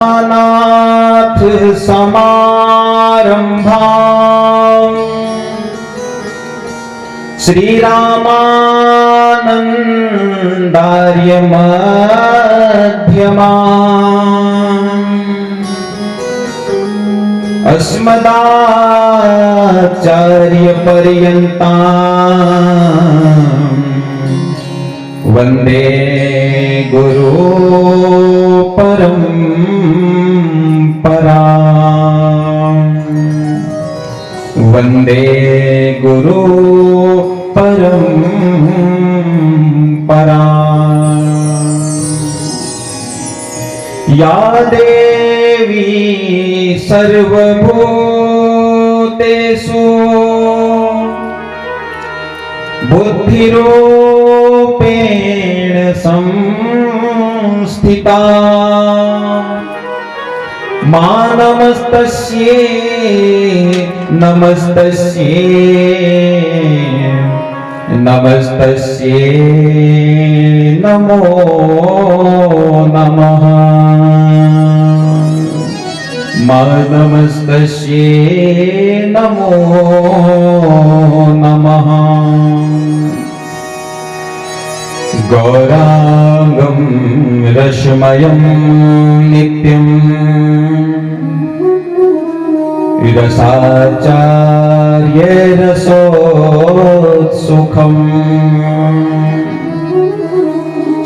नाथ समारंभां श्रीरामानंदार्य मध्यमाम् अस्मदाचार्य पर्यन्ताम् वंदे गुरु परंपराम् वंदे गुरु परंपराम्। या देवी सर्वभूतेषु बुद्धिरूपेण संस्थिता मां नमस्तस्यै नमस्तस्यै नमस्तस्यै नमो नमः मां नमस्तस्यै नमो नमः। गौरांगं रसमयं नित्यं रसाचार्य रसोत्सुकम्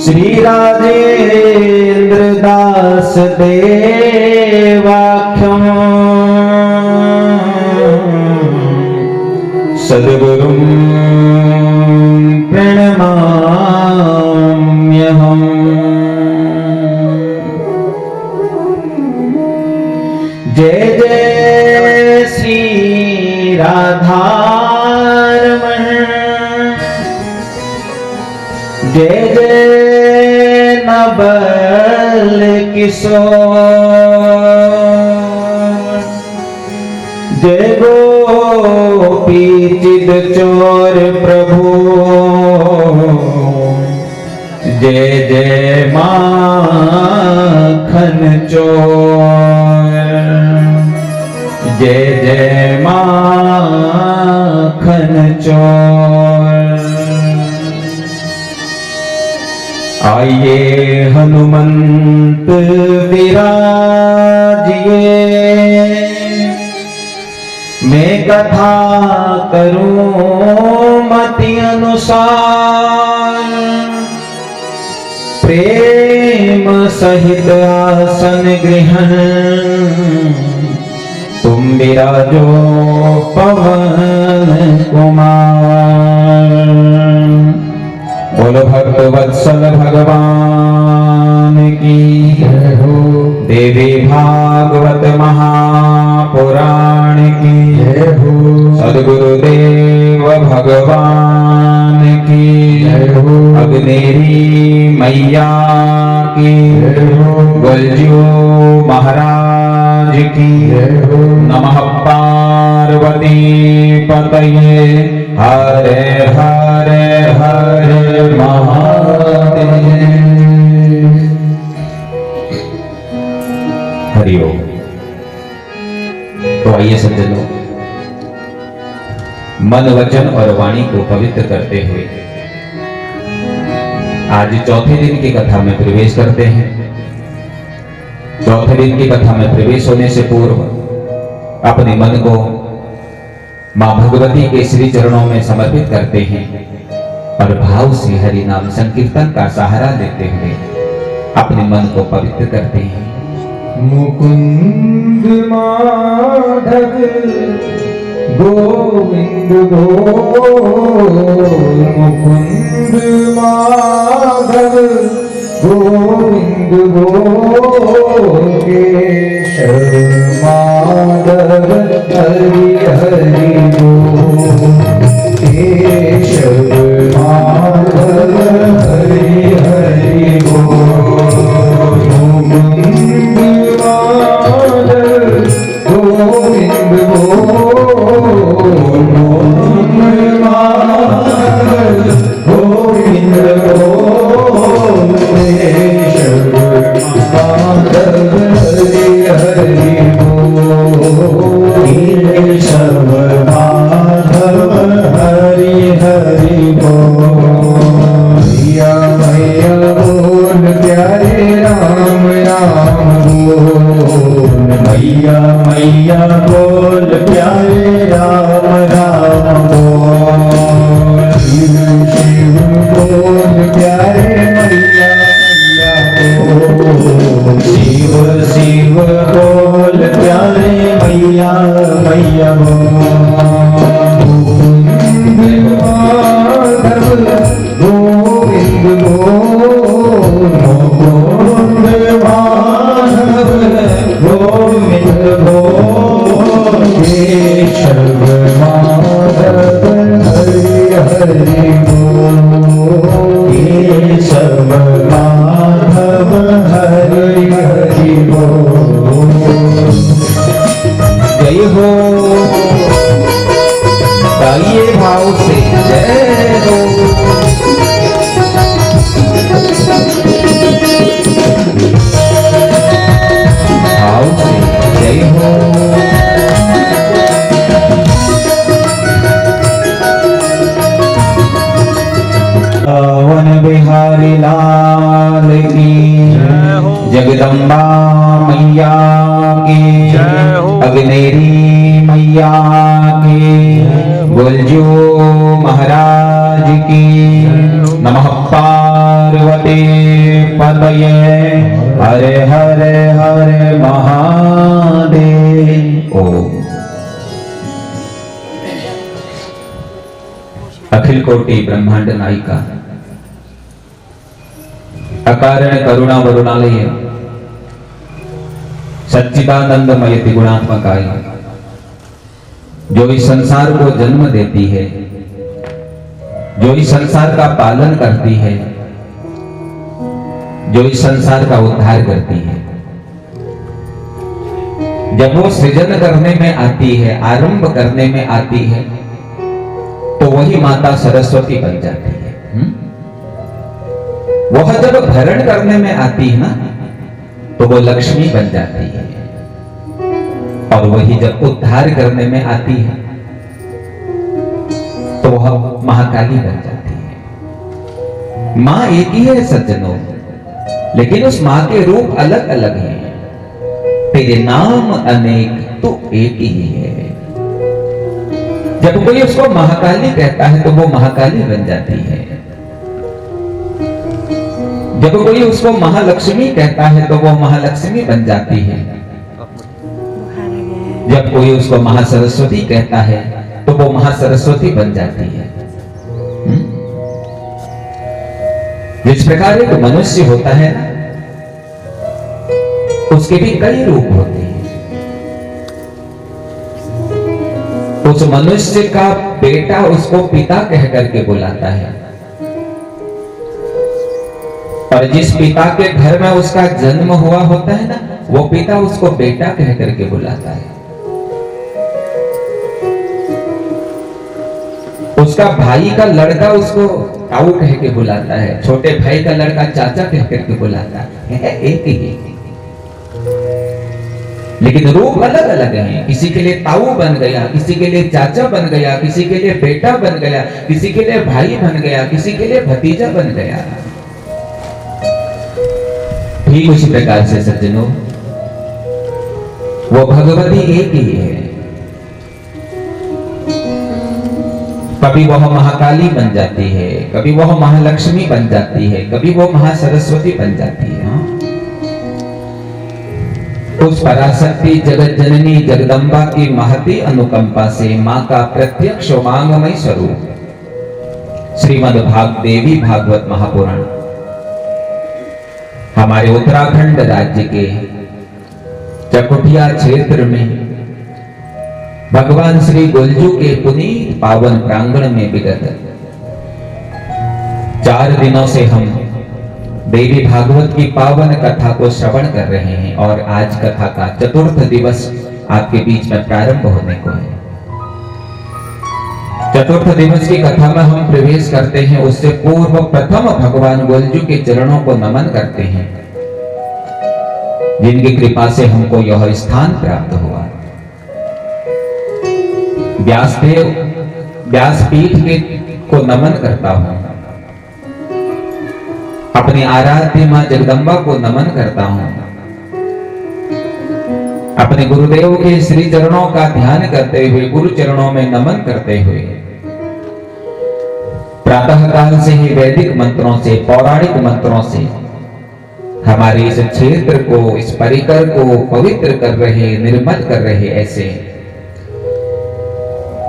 श्रीराजेन्द्रदास देवाख्यं सद्गुरुं प्रणमाम्यहम्। जय जय श्री राधारमण जय जय नवल किशोर जय गोपी चिद चोर प्रभु जय जय माखन चोर जय जय माखन चोर। आइए हनुमंत विराजिए मैं कथा करूं मति अनुसार प्रेम सहित आसन ग्रहण तुम विराजो पवन कुमार। बोलो भक्त वत्सल भगवान की जय हो। देवी भागवत महापुराण की जय हो। सद्गुरुदेव भगवान की जय हो। अग्नेरी मैया की जय हो। गोलजू महाराज की जय हो। नमः पार्वती पतये हरे हरे हरे महादेव। हरि ओम। तो आइए सज्जनों, मन वचन और वाणी को पवित्र करते हुए आज चौथे दिन की कथा में प्रवेश करते हैं। चौथे दिन की कथा में प्रवेश होने से पूर्व अपने मन को मां भगवती के श्री चरणों में समर्पित करते हैं और भाव से हरि नाम संकीर्तन का सहारा लेते हुए अपने मन को पवित्र करते हैं। मुकुंद माधव गोविंद मुकुंद माधव गोविंद केशव माधव हरि हरि केशव माधव हरि हरि मुकुंद माधव गोविंद माधव गोविंद केशव माधव बोल, मैया मैया बोल प्यारे राम राम बोल, शिव शिव बोल प्यारे मैया मैया बोल, शिव शिव बोल प्यारे मैया मैया बोल। गोविंद बोल, गोविंद माधव गोविंद बोल, केशव माधव हरि हरि बोल, केशव माधव हरि हरि बोल। जय हो, गाइए भाव से जय हो। भाव से जय हो। वन बिहारी लाल की जगदम्बा मैया की, अग्नेरी मैया की, गुलजू महाराज की। नमः पार्वती पतये, हरे हरे हरे महादेव। ओम। अखिल कोटि ब्रह्मांड नायिका, अकारण करुणा वरुणालय, सच्चिदानंदमय त्रिगुणात्मकाय, जो इस संसार को जन्म देती है, जो इस संसार का पालन करती है, जो इस संसार का उद्धार करती है। जब वो सृजन करने में आती है, आरंभ करने में आती है, तो वही माता सरस्वती बन जाती है। वह जब भरण करने में आती है ना, तो वो लक्ष्मी बन जाती है। और वही जब उद्धार करने में आती है, तो वह महाकाली बन जाती है। मां एक ही है सज्जनों, लेकिन उस मां के रूप अलग अलग हैं। तेरे नाम अनेक तू एक ही है। जब कोई उसको महाकाली कहता है, तो वो महाकाली बन जाती है। जब कोई उसको महालक्ष्मी कहता है, तो वो महालक्ष्मी बन जाती है। जब कोई उसको महासरस्वती कहता है, तो वो महासरस्वती बन जाती है। जिस प्रकार एक मनुष्य होता है, उसके भी कई रूप होते हैं। उस मनुष्य का बेटा उसको पिता कह करके बुलाता है, और जिस पिता के घर में उसका जन्म हुआ होता है ना, वो पिता उसको बेटा कह करके बुलाता है। उसका भाई का लड़का उसको ताऊ कह के बुलाता है, छोटे भाई का लड़का चाचा कह करके बुलाता है। एक ही, लेकिन रूप अलग अलग हैं। किसी के लिए ताऊ बन गया, किसी के लिए चाचा बन गया, किसी के लिए बेटा बन गया, किसी के लिए भाई बन गया, किसी के लिए भतीजा बन गया। ठीक उसी प्रकार से सज्जनों, वो भगवती एक ही है। कभी वह महाकाली बन जाती है, कभी वह महालक्ष्मी बन जाती है, कभी वो महासरस्वती बन जाती है। उस पराशक्ति जगत जननी जगदम्बा की महती अनुकंपा से मां का प्रत्यक्ष मांगमय स्वरूप श्रीमद् देवी भागवत महापुराण हमारे उत्तराखंड राज्य के चकुटिया क्षेत्र में भगवान श्री गुलजू के पुनीत पावन प्रांगण में विगत 4 दिनों से हम देवी भागवत की पावन कथा को श्रवण कर रहे हैं, और आज कथा का 4th दिवस आपके बीच में प्रारंभ होने को है। 4th दिवस की कथा में हम प्रवेश करते हैं, उससे पूर्व प्रथम भगवान गुलजू के चरणों को नमन करते हैं, जिनकी कृपा से हमको यह स्थान प्राप्त हुआ। व्यासदेव व्यासपीठ के को नमन करता हूं, अपनी आराध्य मां जगदम्बा को नमन करता हूं, अपने गुरुदेव के श्री चरणों का ध्यान करते हुए, गुरु चरणों में नमन करते हुए प्रातः काल से ही वैदिक मंत्रों से, पौराणिक मंत्रों से हमारे इस क्षेत्र को, इस परिकर को पवित्र कर रहे, निर्मल कर रहे ऐसे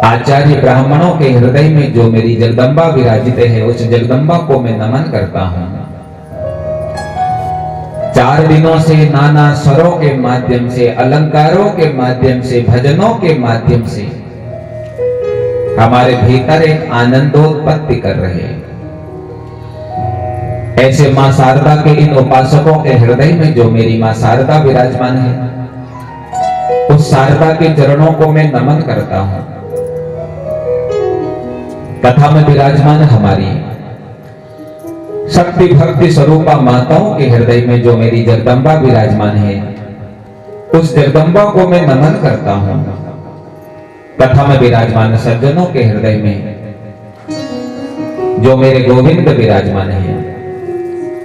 आचार्य ब्राह्मणों के हृदय में जो मेरी जगदम्बा विराजित है, उस जगदम्बा को मैं नमन करता हूं। 4 दिनों से नाना स्वरों के माध्यम से, अलंकारों के माध्यम से, भजनों के माध्यम से हमारे भीतर एक आनंदोत्पत्ति कर रहे हैं। ऐसे मां शारदा के इन उपासकों के हृदय में जो मेरी मां शारदा विराजमान है, उस शारदा के चरणों को मैं नमन करता हूं। कथा में विराजमान हमारी शक्ति भक्ति स्वरूपा माताओं के हृदय में जो मेरी जगदम्बा विराजमान है, उस जगदम्बा को मैं नमन करता हूं। कथा में विराजमान सज्जनों के हृदय में जो मेरे गोविंद विराजमान है,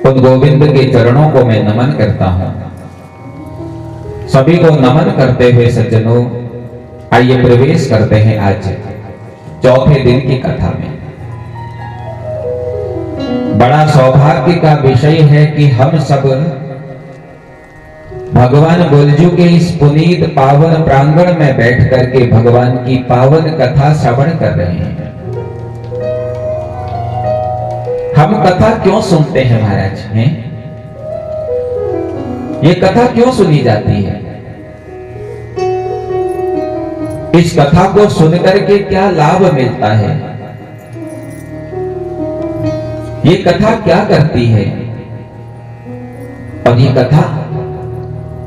उन गोविंद के चरणों को मैं नमन करता हूं। सभी को नमन करते हुए सज्जनों, आइए प्रवेश करते हैं आज चौथे दिन की कथा में। बड़ा सौभाग्य का विषय है कि हम सब भगवान गोलजू के इस पुनीत पावन प्रांगण में बैठ करके भगवान की पावन कथा श्रवण कर रहे हैं। हम कथा क्यों सुनते हैं महाराज हैं? ये कथा क्यों सुनी जाती है? इस कथा को सुनकर के क्या लाभ मिलता है? ये कथा क्या करती है? और ये कथा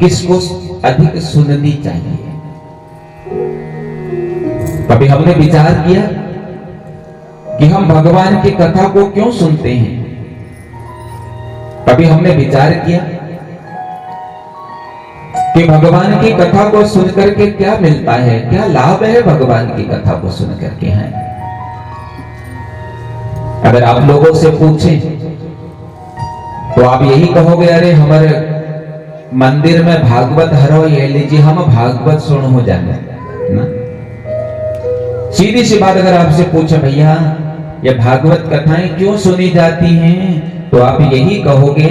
किसको अधिक सुननी चाहिए? कभी हमने विचार किया कि हम भगवान की कथा को क्यों सुनते हैं? कभी हमने विचार किया कि भगवान की कथा को सुनकर के क्या मिलता है, क्या लाभ है भगवान की कथा को सुनकर के? हैं अगर आप लोगों से पूछें तो आप यही कहोगे, अरे हमारे मंदिर में भागवत हरो, ये लीजिए हम भागवत सुन हो जाए ना। सीधी सी बात अगर आपसे पूछे, भैया ये भागवत कथाएं क्यों सुनी जाती हैं, तो आप यही कहोगे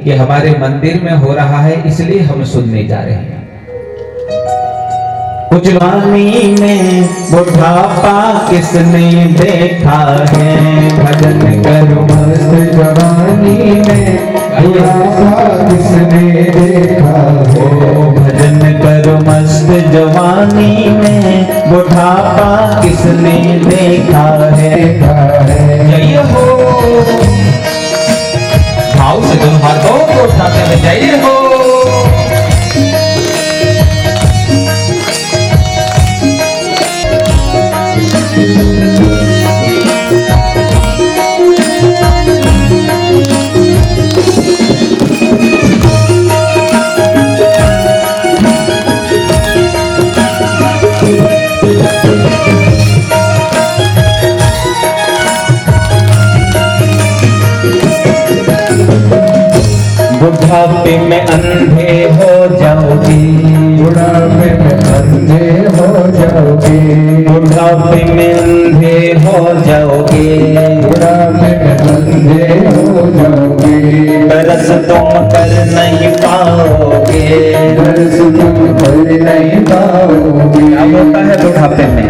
कि हमारे मंदिर में हो रहा है इसलिए हम सुनने जा रहे हैं। कुछ जवानी में बुढ़ापा किसने देखा है, भजन करो मस्त जवानी में बुढ़ापा किसने देखा है, भजन करो मस्त जवानी में बुढ़ापा किसने देखा है। जय हो, भाव से दोनों हाथों को उठाते हुए जय हो। बुढ़ापे में अंधे हो जाओगे, बुढ़ापे में अंधे हो जाओगे, बुढ़ापे में अंधे हो जाओगे, बुढ़ापे में अंधे हो जाओगे, दरस तुम कर नहीं पाओगे, दरस तुम कर नहीं पाओगे। क्या होता है बुढ़ापे में?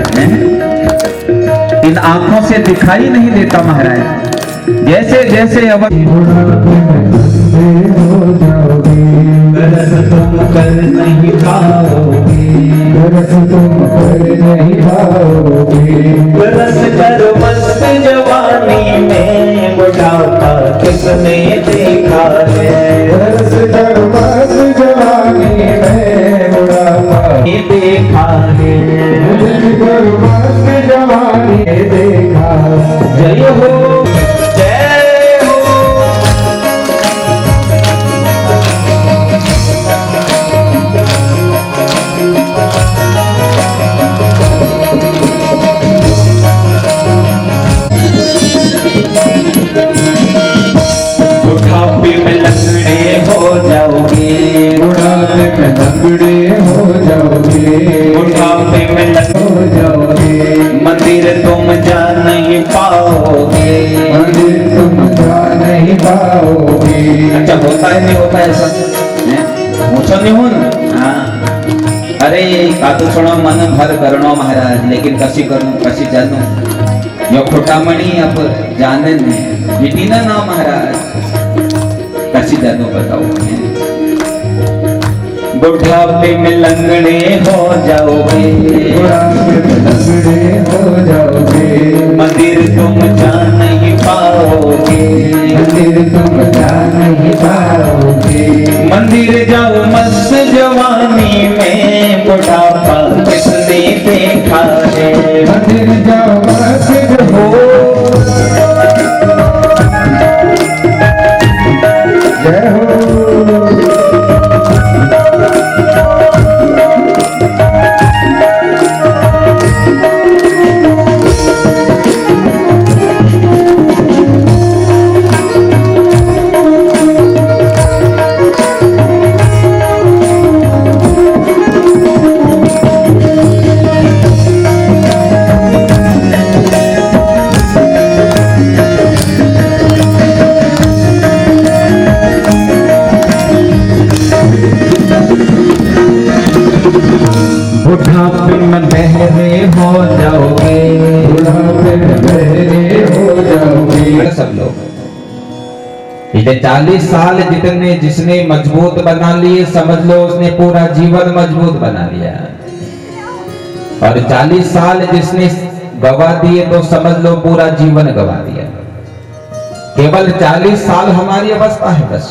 इन आंखों से दिखाई नहीं देता महाराज, जैसे जैसे अब हो जाओगे, दरस तुम कर नहीं पाओगे, दरस तुम कर नहीं पाओगे, दरस करो मस्त जवानी में बुढ़ापा किसने देखा है, दरस करो मस्त जवानी में बुढ़ापा देखा है, दरस करो मस्त जवानी देखा। जय हो, बुढ़ापे में लंगड़े हो जाओगे, बुढ़ापे में में लंगड़े हो जाओगे, बुढ़ापे में हो जाओगे, मंदिर तुम जा नहीं पाओगे, मंदिर तुम जा नहीं पाओगे। अच्छा होता है नहीं होता है ऐसा? पूछो नहीं हो ना? हाँ। अरे का तो छोड़ो मन भर करणो महाराज, लेकिन कसी करूं कसी जानू यो खोटामणी अब जाने नहीं मिटी ना महाराज, कसी जानू बताओ। बुढ़ापे में लंगड़े हो जाओगे, बुढ़ापे में लंगड़े हो जाओगे, मंदिर तुम जा नहीं पाओगे, मंदिर तुम जा नहीं पाओगे। मंदिर जाओ मस्त जवानी में, बुढ़ापा किसने देखा है, मंदिर जाओ मस्त हो। जय हो। बुढ़ापे में बहरे हो जाओगे, बुढ़ापे में बहरे हो जाओगे। सब लोग इधर 40 साल जितने जिसने मजबूत बना लिए, समझ लो उसने पूरा जीवन मजबूत बना लिया। और 40 साल जिसने गवा दिए तो समझ लो पूरा जीवन गवा दिया। केवल 40 साल हमारी अवस्था है बस,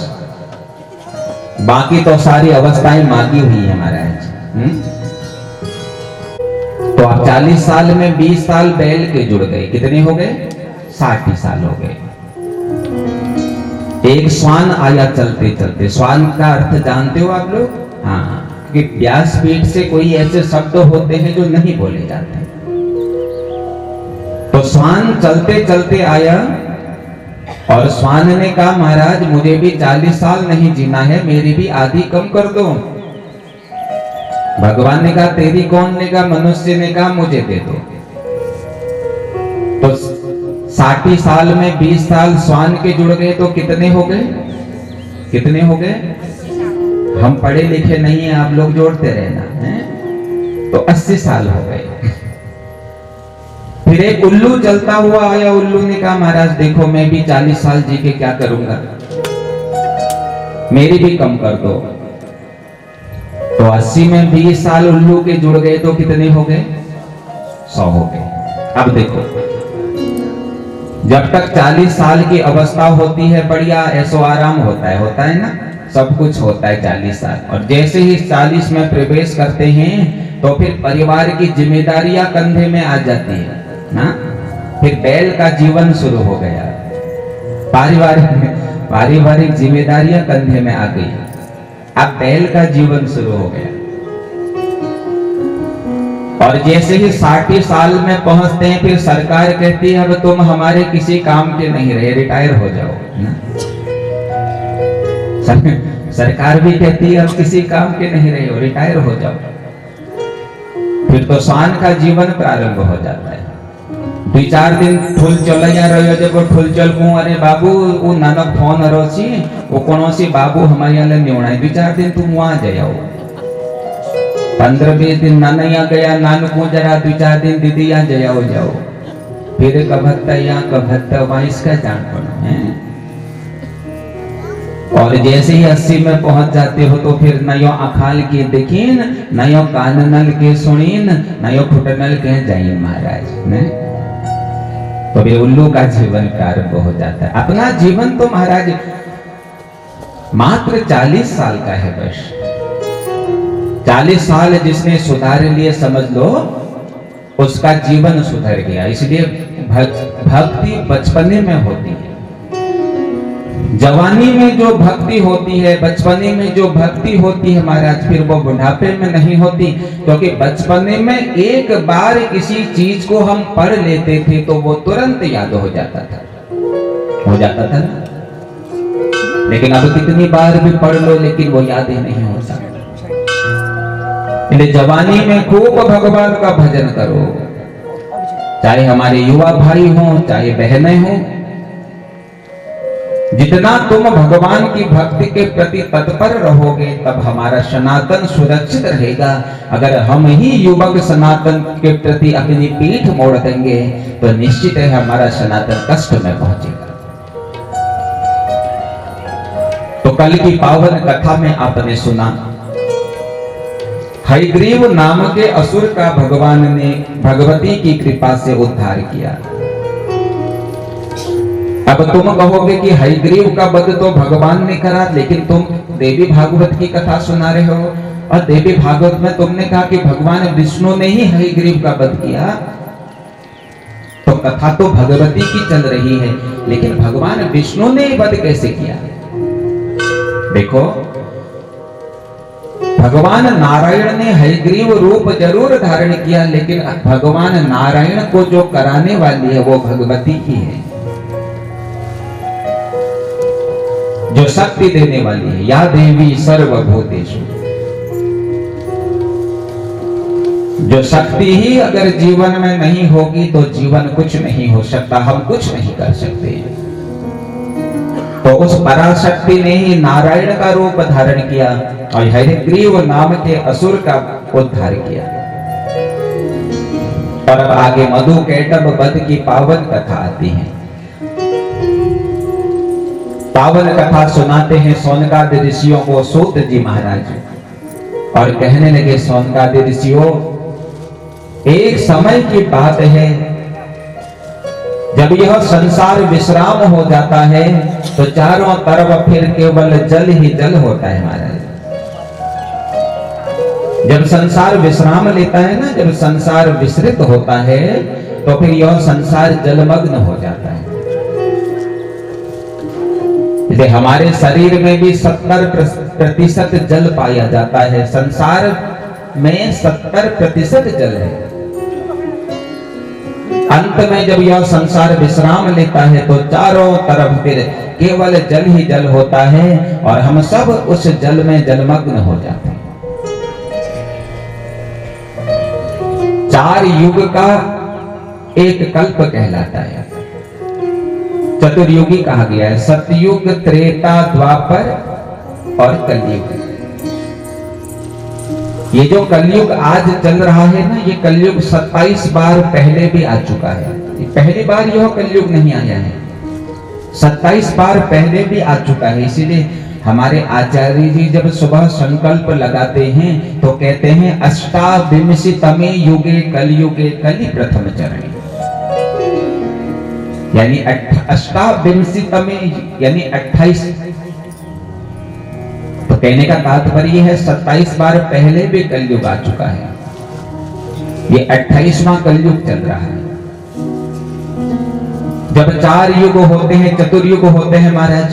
बाकी तो सारी अवस्थाएं मांगी हुई है महाराज। तो आप 40 साल में 20 साल बैल के जुड़ गए, कितने हो गए? 60 साल हो गए। एक श्वान आया चलते चलते, श्वान का अर्थ जानते हो आप लोग? हाँ, कि व्यासपीठ से कोई ऐसे शब्द होते हैं जो नहीं बोले जाते। तो श्वान चलते चलते आया और श्वान ने कहा महाराज मुझे भी 40 साल नहीं जीना है, मेरी भी आधी कम कर दो। भगवान ने कहा तेरी कौन? ने कहा मनुष्य ने कहा मुझे दे दो। तो 60 साल में 20 साल श्वान के जुड़ गए तो कितने हो गए? कितने हो गए? हम पढ़े लिखे नहीं है, आप लोग जोड़ते रहना है। तो 80 साल हो गए। फिर एक उल्लू चलता हुआ आया, उल्लू ने कहा महाराज देखो मैं भी 40 साल जी के क्या करूंगा, मेरी भी कम कर दो। तो 80 में 20 साल उल्लू के जुड़ गए तो कितने हो गए? 100 हो गए। अब देखो जब तक 40 साल की अवस्था होती है बढ़िया ऐसो आराम होता है ना, सब कुछ होता है 40 साल। और जैसे ही 40 में प्रवेश करते हैं तो फिर परिवार की जिम्मेदारियां कंधे में आ जाती है ना। फिर बैल का जीवन शुरू हो गया, पारिवारिक जिम्मेदारियां कंधे में आ गई, अब बैल का जीवन शुरू हो गया। और जैसे ही 60 साल में पहुंचते हैं फिर सरकार कहती है अब तुम हमारे किसी काम के नहीं रहे, रिटायर हो जाओ ना। सरकार भी कहती है अब किसी काम के नहीं रहे हो, रिटायर हो जाओ। फिर तो श्वान का जीवन प्रारंभ हो जाता है। 2-4 दिन ठुल चलैया रहो जब ठुल चल को अरे बाबू वो नानक फोन रोची वो कौनसी बाबू हमारे यहाँ निवड़ा 2-4 दिन तुम वहां जाओ। 15-20 दिन नाना यहाँ गया, नानू को जरा 2-4 दिन दीदी यहाँ जाओ। फिर कभत्ता वहां इसका जान पड़ो है। और जैसे ही 80 में पहुंच जाते हो तो फिर नयो अखाल के देखीन, नयो काननल के सुनीन, नयो खुटनल के जाइन महाराज ने। तो फिर उल्लू का जीवन प्रारंभ हो जाता है। अपना जीवन तो महाराज मात्र 40 साल का है बस। 40 साल जिसने सुधार लिए समझ लो उसका जीवन सुधर गया। इसलिए भक्ति बचपने में होती है। जवानी में जो भक्ति होती है, बचपने में जो भक्ति होती है महाराज, फिर वो बुढ़ापे में नहीं होती। क्योंकि बचपने में एक बार किसी चीज को हम पढ़ लेते थे तो वो तुरंत याद हो जाता था ना। लेकिन अब कितनी बार भी पढ़ लो लेकिन वो याद ही नहीं होता। इसलिए जवानी में खूब भगवान का भजन करो, चाहे हमारे युवा भाई हों चाहे बहनें हों। जितना तुम भगवान की भक्ति के प्रति तत्पर रहोगे तब हमारा सनातन सुरक्षित रहेगा। अगर हम ही युवक सनातन के प्रति अपनी पीठ मोड़ देंगे तो निश्चित है हमारा सनातन कष्ट में पहुंचेगा। तो कल की पावन कथा में आपने सुना हयग्रीव नाम के असुर का भगवान ने भगवती की कृपा से उद्धार किया। अब तुम कहोगे कि हयग्रीव का वध तो भगवान ने करा, लेकिन तुम देवी भागवत की कथा सुना रहे हो और देवी भागवत में तुमने कहा कि भगवान विष्णु ने ही हयग्रीव का वध किया। तो कथा तो भगवती की चल रही है, लेकिन भगवान विष्णु ने वध कैसे किया? देखो, भगवान नारायण ने हयग्रीव रूप जरूर धारण किया, लेकिन भगवान नारायण को जो कराने वाली है वो भगवती ही है, जो शक्ति देने वाली है। या देवी सर्वभूतेषु, जो शक्ति ही अगर जीवन में नहीं होगी तो जीवन कुछ नहीं हो सकता, हम कुछ नहीं कर सकते। तो उस पराशक्ति ने ही नारायण का रूप धारण किया और हयग्रीव नाम के असुर का उद्धार किया। और अब आगे मधु कैटभ वध की पावन कथा आती है। पावन कथा सुनाते हैं सोनकादि ऋषियों को सूत जी महाराज, और कहने लगे सोनकादि ऋषियों, एक समय की बात है जब यह संसार विश्राम हो जाता है तो चारों तरफ फिर केवल जल ही जल होता है महाराज। जब संसार विश्राम लेता है ना, जब संसार विस्तृत होता है तो फिर यह संसार जलमग्न हो जाता है। इसलिए हमारे शरीर में भी 70% जल पाया जाता है। संसार में 70% जल है। अंत में जब यह संसार विश्राम लेता है तो चारों तरफ फिर केवल जल ही जल होता है और हम सब उस जल में जलमग्न हो जाते हैं। 4 युग का एक कल्प कहलाता है, चतुर्युगी कहा गया है। सतयुग, त्रेता, द्वापर और कलयुग। ये जो कलयुग आज चल रहा है ना, ये कलयुग 27 बार पहले भी आ चुका है। पहली बार यह कलयुग नहीं आया है, 27 बार पहले भी आ चुका है। इसीलिए हमारे आचार्य जी जब सुबह संकल्प लगाते हैं तो कहते हैं अष्टाविंशतितमे युगे कलयुगे कलि प्रथम चरणे, यानी अष्टाविंशतितमे यानी 28। तो कहने का तात्पर्य है 27 बार पहले भी कलयुग आ चुका है, ये 28वां कलयुग चल रहा है। जब 4 युग होते हैं, चतुर्युग होते हैं महाराज,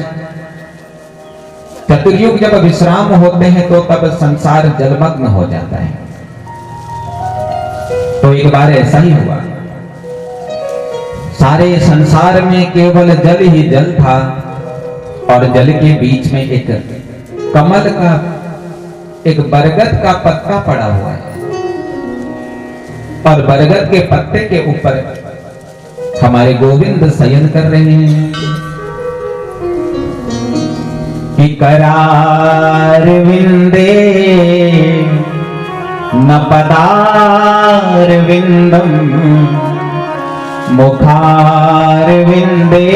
चतुर्युग जब विश्राम होते हैं तो तब संसार जलमग्न हो जाता है। तो एक बार ऐसा ही हुआ, सारे संसार में केवल जल ही जल था और जल के बीच में एक कमल का, एक बरगद का पत्ता पड़ा हुआ है और बरगद के पत्ते के ऊपर हमारे गोविंद शयन कर रहे हैं कि करार विंदे न पदार विंदम मुखार विंदे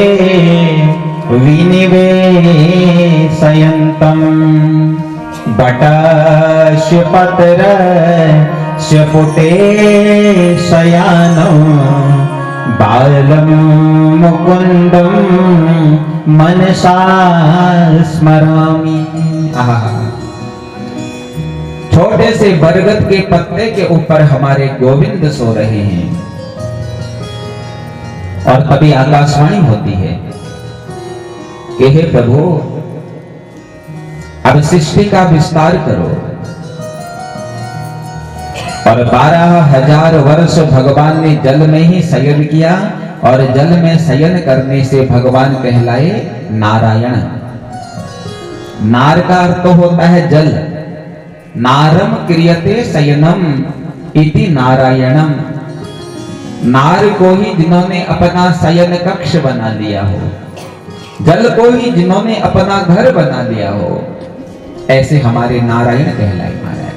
विनिवेशयन्तम् बटस्य पत्रस्य पुटे शयानं बालं मुकुन्दं मनसा स्मरामि। छोटे से बरगद के पत्ते के ऊपर हमारे गोविंद सो रहे हैं और तभी आकाशवाणी होती है कि हे प्रभु, अब सृष्टि का विस्तार करो। और 12,000 वर्ष भगवान ने जल में ही शयन किया और जल में शयन करने से भगवान कहलाए नारायण। नार का अर्थ तो होता है जल, नारम क्रियते शयनम इति नारायणम। नार को ही जिन्होंने अपना शयन कक्ष बना लिया हो, जल को ही जिन्होंने अपना घर बना लिया हो, ऐसे हमारे नारायण कहलाए महाराज।